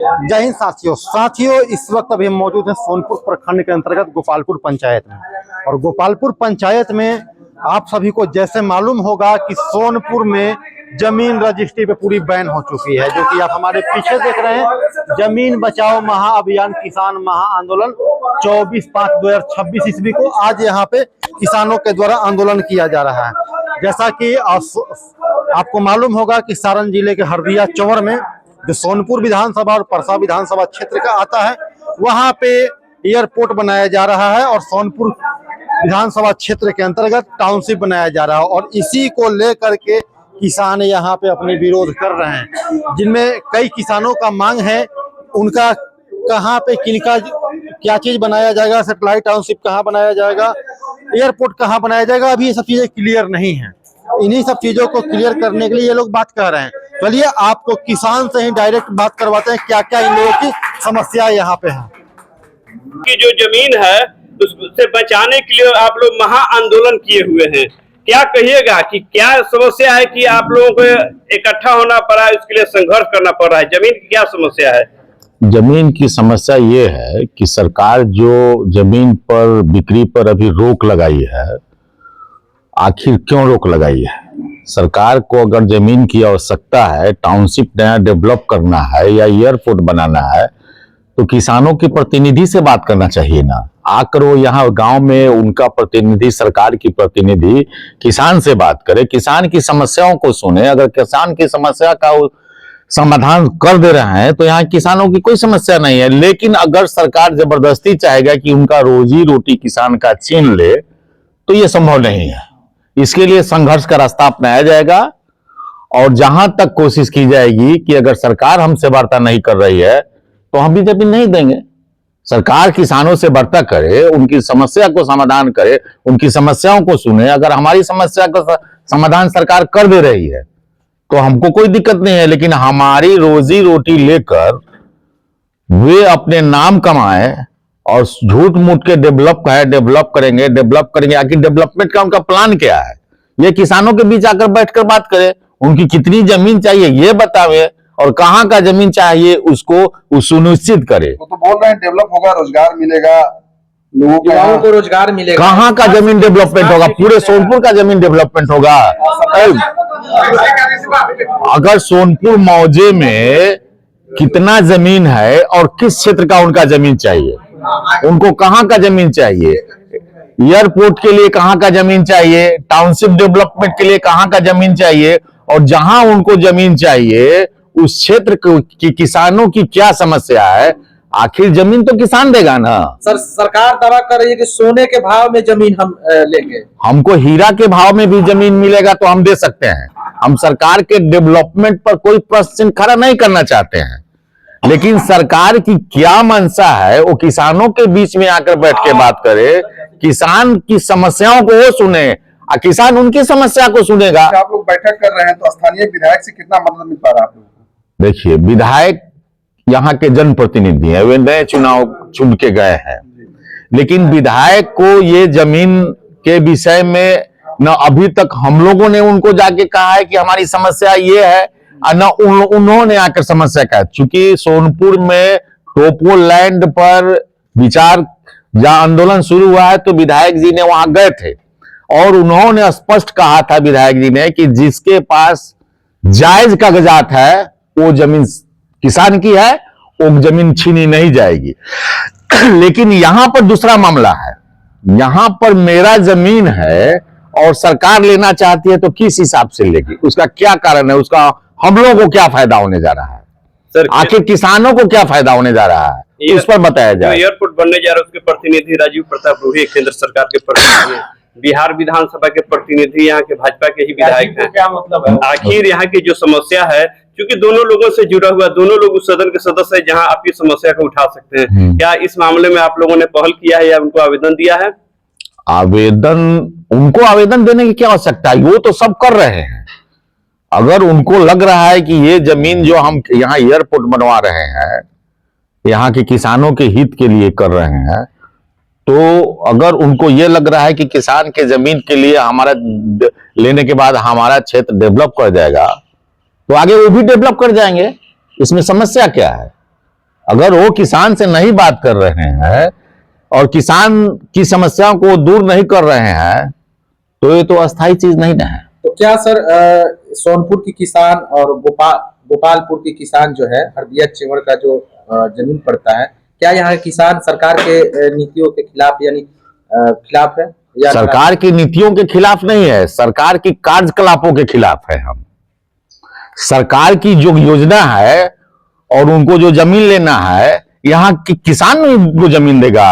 जय हिंद साथियों, इस वक्त अभी हम मौजूद हैं सोनपुर प्रखंड के अंतर्गत गोपालपुर पंचायत में। और गोपालपुर पंचायत में आप सभी को जैसे मालूम होगा कि सोनपुर में जमीन रजिस्ट्री पे पूरी बैन हो चुकी है, जो कि आप हमारे पीछे देख रहे हैं। जमीन बचाओ महाअभियान किसान महाआंदोलन 24/5/2026 ईस्वी को आज यहाँ पे किसानों के द्वारा आंदोलन किया जा रहा है। जैसा कि आपको मालूम होगा कि सारण जिले के हरदिया चौर में जो सोनपुर विधानसभा और परसा विधानसभा क्षेत्र का आता है, वहां पे एयरपोर्ट बनाया जा रहा है और सोनपुर विधानसभा क्षेत्र के अंतर्गत टाउनशिप बनाया जा रहा है। और इसी को लेकर के किसान यहाँ पे अपने विरोध कर रहे हैं, जिनमें कई किसानों का मांग है उनका कहाँ पे किनका क्या चीज बनाया जाएगा, सेटेलाइट टाउनशिप कहाँ बनाया जाएगा, एयरपोर्ट कहाँ बनाया जाएगा, अभी ये सब चीजें क्लियर नहीं है। इन्हीं सब चीजों को क्लियर करने के लिए ये लोग बात कर रहे हैं। चलिए आपको किसान से ही डायरेक्ट बात करवाते हैं, क्या क्या इन लोगों की समस्या यहाँ पे है। की जो जमीन है उससे बचाने के लिए आप लोग महा आंदोलन किए हुए हैं, क्या कहिएगा कि क्या समस्या है कि आप लोगों को इकट्ठा होना पड़ा है, इसके लिए संघर्ष करना पड़ रहा है? जमीन की क्या समस्या है? जमीन की समस्या ये है कि सरकार जो जमीन पर बिक्री पर अभी रोक लगाई है, आखिर क्यों रोक लगाई है? सरकार को अगर जमीन की आवश्यकता है, टाउनशिप नया डेवलप करना है या एयरपोर्ट बनाना है, तो किसानों के प्रतिनिधि से बात करना चाहिए ना। आकर वो यहाँ गांव में उनका प्रतिनिधि, सरकार की प्रतिनिधि किसान से बात करे, किसान की समस्याओं को सुने। अगर किसान की समस्या का समाधान कर दे रहे हैं तो यहाँ किसानों की कोई समस्या नहीं है। लेकिन अगर सरकार जबरदस्ती चाहेगा कि उनका रोजी रोटी किसान का छीन ले, तो ये संभव नहीं है। इसके लिए संघर्ष का रास्ता अपनाया जाएगा और जहां तक कोशिश की जाएगी कि अगर सरकार हमसे वार्ता नहीं कर रही है तो हम भी जमीन नहीं देंगे। सरकार किसानों से वार्ता करे, उनकी समस्या को समाधान करे, उनकी समस्याओं को सुने। अगर हमारी समस्या का समाधान सरकार कर दे रही है तो हमको कोई दिक्कत नहीं है, लेकिन हमारी रोजी रोटी लेकर वे अपने नाम कमाए और झूठ मूठ के डेवलप करेंगे। आखिर डेवलपमेंट का उनका प्लान क्या है? ये किसानों के बीच आकर बैठकर बात करे, उनकी कितनी जमीन चाहिए ये बतावे और कहां का जमीन चाहिए उसको सुनिश्चित करे। तो बोल रहे हैं डेवलप होगा, रोजगार मिलेगा, लोगों को रोजगार मिलेगा। कहां का जमीन डेवलपमेंट होगा? पूरे सोनपुर का जमीन डेवलपमेंट होगा। अगर सोनपुर मौजे में कितना जमीन है और किस क्षेत्र का उनका जमीन चाहिए, उनको कहां का जमीन चाहिए, एयरपोर्ट के लिए कहां का जमीन चाहिए, टाउनशिप डेवलपमेंट के लिए कहां का जमीन चाहिए, और जहां उनको जमीन चाहिए उस क्षेत्र की किसानों की क्या समस्या है, आखिर जमीन तो किसान देगा ना। सरकार दावा कर रही है कि सोने के भाव में जमीन हम लेंगे। हमको हीरा के भाव में भी जमीन मिलेगा तो हम दे सकते हैं। हम सरकार के डेवलपमेंट पर कोई प्रश्न खड़ा नहीं करना चाहते हैं, लेकिन सरकार की क्या मंशा है वो किसानों के बीच में आकर बैठ के बात करे, किसान की समस्याओं को वो सुने और किसान उनकी समस्या को सुनेगा। आप लोग बैठक कर रहे हैं तो स्थानीय विधायक से कितना मदद मिल पा रहा है आप लोगों को? देखिए, विधायक यहाँ के जनप्रतिनिधि हैं, वे नए चुनाव चुन के गए हैं, लेकिन विधायक को ये जमीन के विषय में न अभी तक हम लोगों ने उनको जाके कहा है कि हमारी समस्या ये है, न उन्होंने आकर समस्या कहा। चूंकि सोनपुर में टोपो लैंड पर विचार जहां आंदोलन शुरू हुआ है तो विधायक जी ने वहां गए थे और उन्होंने स्पष्ट कहा था विधायक जी ने कि जिसके पास जायज कागजात है वो जमीन किसान की है, वो जमीन छीनी नहीं जाएगी। लेकिन यहां पर दूसरा मामला है, यहां पर मेरा जमीन है और सरकार लेना चाहती है तो किस हिसाब से लेगी, उसका क्या कारण है, उसका हम लोगों को क्या फायदा होने जा रहा है, सर आखिर किसानों को क्या फायदा होने जा रहा है, उस पर बताया जाए। एयरपोर्ट बनने जा रहा है उसके प्रतिनिधि राजीव प्रताप रूढ़ी केंद्र सरकार के प्रतिनिधि, बिहार विधानसभा के प्रतिनिधि यहाँ के भाजपा के ही विधायक हैं। क्या मतलब है? आखिर यहाँ की जो समस्या है, क्योंकि दोनों लोगों से जुड़ा हुआ, दोनों लोग उस सदन के सदस्य है जहाँ आपकी समस्या को उठा सकते हैं। क्या इस मामले में आप लोगों ने पहल किया है या उनको आवेदन दिया है? उनको आवेदन देने की क्या आवश्यकता है, वो तो सब कर रहे हैं। अगर उनको लग रहा है कि ये जमीन जो हम यहाँ एयरपोर्ट बनवा रहे हैं यहाँ के किसानों के हित के लिए कर रहे हैं, तो अगर उनको ये लग रहा है कि किसान के जमीन के लिए हमारा लेने के बाद हमारा क्षेत्र डेवलप कर जाएगा तो आगे वो भी डेवलप कर जाएंगे। इसमें समस्या क्या है? अगर वो किसान से नहीं बात कर रहे हैं और किसान की समस्याओं को दूर नहीं कर रहे हैं तो ये तो अस्थायी चीज नहीं ना है। तो क्या सर सोनपुर की किसान और गोपालपुर की किसान जो है हरदिया चेवड़ का जो जमीन पड़ता है, क्या यहाँ के किसान सरकार के नीतियों के खिलाफ यानी खिलाफ है या सरकार की नीतियों के खिलाफ नहीं है, सरकार की कार्यकलापों के खिलाफ है। हम सरकार की जो योजना है और उनको जो जमीन लेना है, यहाँ की किसान नहीं उनको जमीन देगा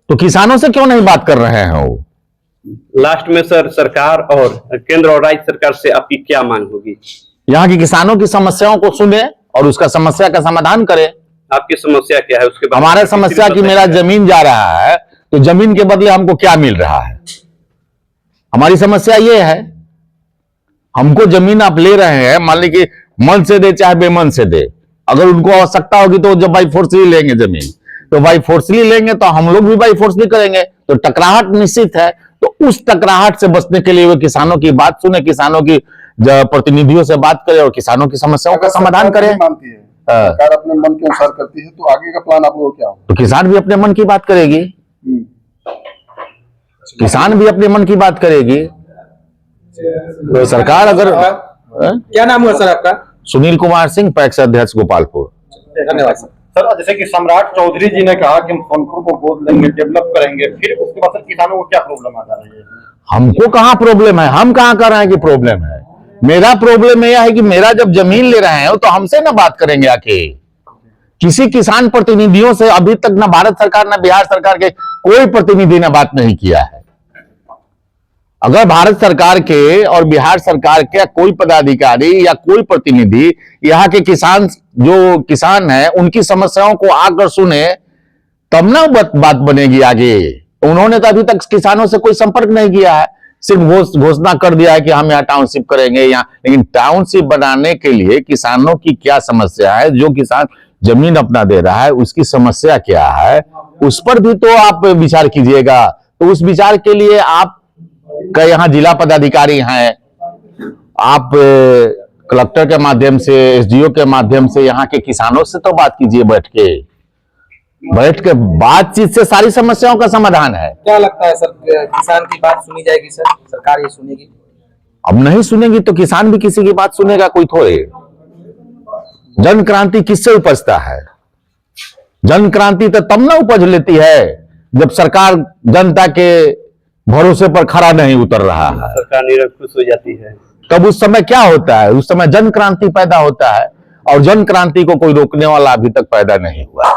तो किसानों से क्यों नहीं बात कर रहे हैं वो? लास्ट में सर सरकार और केंद्र और राज्य सरकार से आपकी क्या मांग होगी? यहाँ की किसानों की समस्याओं को सुने और उसका समस्या का समाधान करे। आपकी समस्या क्या है उसके बाद? हमारा समस्या कि मेरा जमीन जा रहा है तो जमीन के बदले हमको क्या मिल रहा है, हमारी समस्या ये है। हमको जमीन आप ले रहे हैं, मान लीजिए मन से दे चाहे बेमन से दे, अगर उनको आवश्यकता होगी तो जब बाई फोर्सली लेंगे जमीन, तो बाई फोर्सली लेंगे तो हम लोग भी बाई फोर्सली करेंगे, तो टकराहट निश्चित है। तो उस टकराहट से बचने के लिए वो किसानों की बात सुने, किसानों की प्रतिनिधियों से बात करे और किसानों की समस्याओं का समाधान करे। मानती है सरकार अपने मन के अनुसार करती है, तो आगे का प्लान आप लोगों को क्या होगा? तो किसान भी अपने मन की बात करेगी, किसान भी अपने मन की बात करेगी। तो सरकार अगर क्या नाम हुआ सर आपका? सुनील कुमार सिंह, पैक्स अध्यक्ष गोपालपुर। धन्यवाद सर। सर जैसे कि सम्राट चौधरी जी ने कहा कि हम सोनपुर को गोद लेंगे, डेवलप करेंगे, फिर उसके बाद किसानों को क्या प्रॉब्लम आ जा रही है? हमको कहां प्रॉब्लम है, हम कहां कर रहे हैं कि प्रॉब्लम है। मेरा प्रॉब्लम यह है कि मेरा जब जमीन ले रहे हैं तो हमसे ना बात करेंगे आके। किसी किसान प्रतिनिधियों से अभी तक ना भारत सरकार ना बिहार सरकार के कोई प्रतिनिधि ने बात नहीं किया है। अगर भारत सरकार के और बिहार सरकार के कोई पदाधिकारी या कोई प्रतिनिधि यहाँ के किसान जो किसान है उनकी समस्याओं को आकर सुने तब ना बात बनेगी आगे। उन्होंने तो अभी तक किसानों से कोई संपर्क नहीं किया है, सिर्फ घोषणा कर दिया है कि हम यहाँ टाउनशिप करेंगे यहाँ। लेकिन टाउनशिप बनाने के लिए किसानों की क्या समस्या है, जो किसान जमीन अपना दे रहा है उसकी समस्या क्या है, उस पर भी तो आप विचार कीजिएगा। तो उस विचार के लिए आप का यहाँ जिला पदाधिकारी हैं, आप कलेक्टर के माध्यम से, एसडीओ के माध्यम से यहाँ के किसानों से तो बात कीजिए, बैठ के बातचीत से सारी समस्याओं का समाधान है। क्या लगता है सर, किसान की बात सुनी जाएगी सर, सरकार ये सुनेगी? अब नहीं सुनेगी तो किसान भी किसी की बात सुनेगा कोई थोड़े। जन क्रांति किससे उपजता है? जन क्रांति तो तब ना उपज लेती है जब सरकार जनता के भरोसे पर खड़ा नहीं उतर रहा है, सरकार निरंकुश हो जाती है। तब उस समय क्या होता है? उस समय जन क्रांति पैदा होता है और जन क्रांति को कोई रोकने वाला अभी तक पैदा नहीं हुआ।